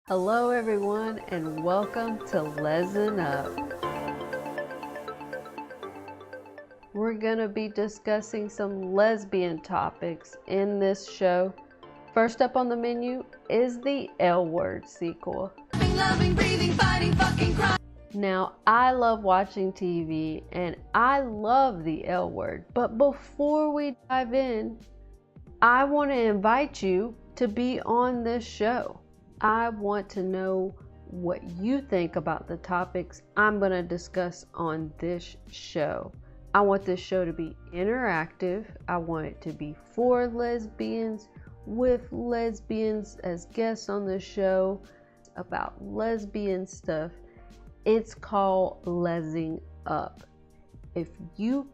Hello everyone and welcome to Lez'N Up. We're gonna be discussing some lesbian topics in this show. First up on the menu is the L Word sequel. Loving, breathing, fighting, fucking crime. Now, I love watching TV and I love the L Word, but before we dive in, I want to invite you to be on this show. I want to know what you think about the topics I'm going to discuss on this show. I want this show to be interactive. I want it to be for lesbians, with lesbians as guests on the show, about lesbian stuff. It's called Lez'N Up. If you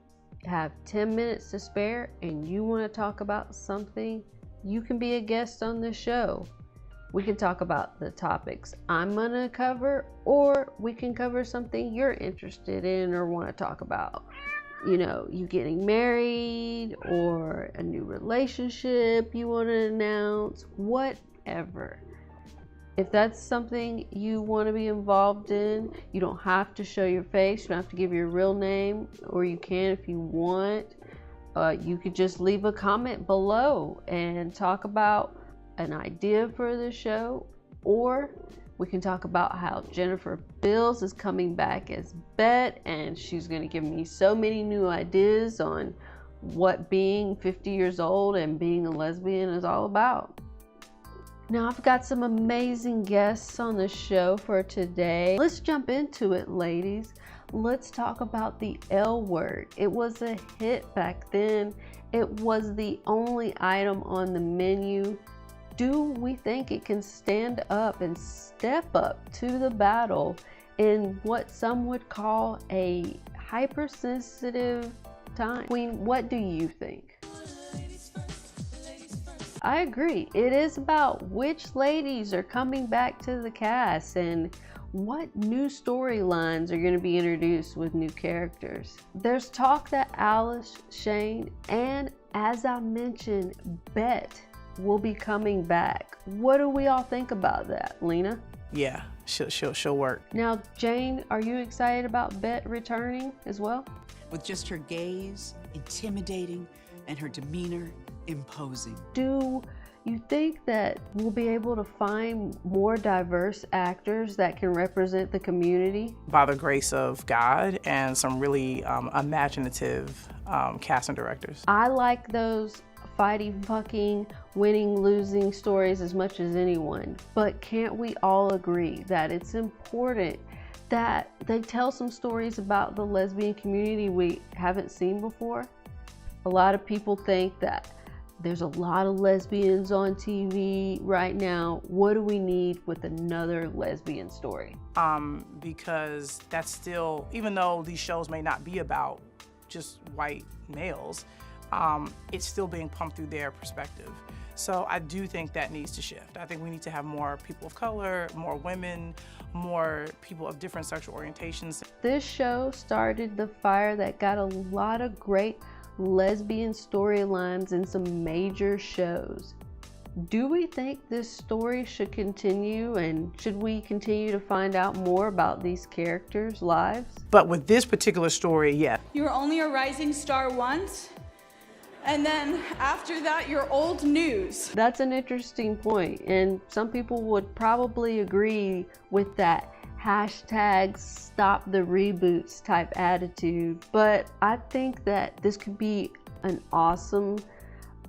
have 10 minutes to spare and you want to talk about something, you can be a guest on the show. We can talk about the topics I'm gonna cover, or we can cover something you're interested in or want to talk about. You know, you getting married or a new relationship you want to announce, whatever. If that's something you want to be involved in, you don't have to show your face, you don't have to give your real name, or you can if you want. You could just leave a comment below and talk about an idea for the show, or we can talk about how Jennifer Beals is coming back as Bet, and she's going to give me so many new ideas on what being 50 years old and being a lesbian is all about. Now, I've got some amazing guests on the show for today. Let's jump into it, ladies. Let's talk about the L Word. It was a hit back then. It was the only item on the menu. Do we think it can stand up and step up to the battle in what some would call a hypersensitive time? Queen, what do you think? I agree. It is about which ladies are coming back to the cast and what new storylines are going to be introduced with new characters. There's talk that Alice, Shane, and as I mentioned, Bet will be coming back. What do we all think about that, Lena? Yeah, she'll work. Now, Jane, are you excited about Bet returning as well? With just her gaze, intimidating, and her demeanor, imposing. Do you think that we'll be able to find more diverse actors that can represent the community? By the grace of God and some really imaginative casting directors. I like those fighting, fucking, winning, losing stories as much as anyone. But can't we all agree that it's important that they tell some stories about the lesbian community we haven't seen before? A lot of people think that there's a lot of lesbians on TV right now. What do we need with another lesbian story? Because that's still, even though these shows may not be about just white males, it's still being pumped through their perspective. So I do think that needs to shift. I think we need to have more people of color, more women, more people of different sexual orientations. This show started the fire that got a lot of great lesbian storylines in some major shows. Do we think this story should continue, and should we continue to find out more about these characters' lives? But with this particular story, yeah. You're only a rising star once, and then after that, you're old news. That's an interesting point, and some people would probably agree with that hashtag stop the reboots type attitude. But I think that this could be an awesome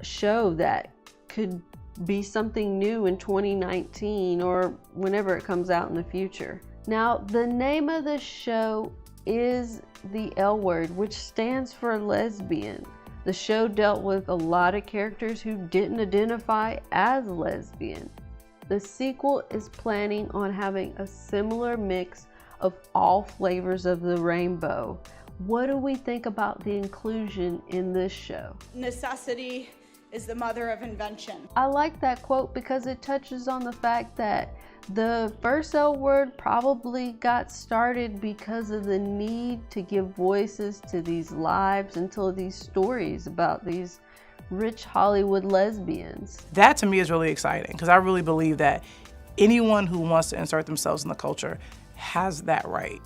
show that could be something new in 2019 or whenever it comes out in the future. Now, the name of the show is the L Word, which stands for lesbian. The show dealt with a lot of characters who didn't identify as lesbian. The sequel is planning on having a similar mix of all flavors of the rainbow. What do we think about the inclusion in this show? Necessity is the mother of invention. I like that quote because it touches on the fact that the first L Word probably got started because of the need to give voices to these lives and tell these stories about these rich Hollywood lesbians. That to me is really exciting because I really believe that anyone who wants to insert themselves in the culture has that right.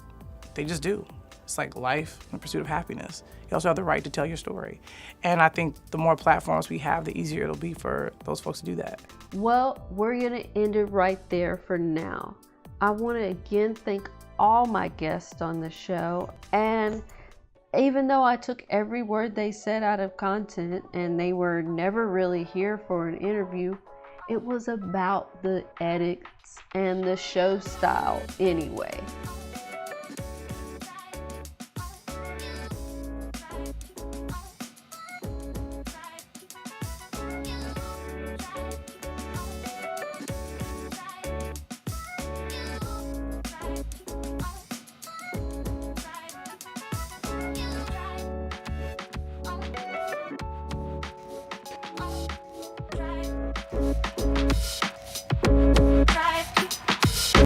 They just do. It's like life and the pursuit of happiness. You also have the right to tell your story. And I think the more platforms we have, the easier it'll be for those folks to do that. Well, we're gonna end it right there for now. I wanna again thank all my guests on the show. And even though I took every word they said out of content and they were never really here for an interview, it was about the edits and the show style anyway.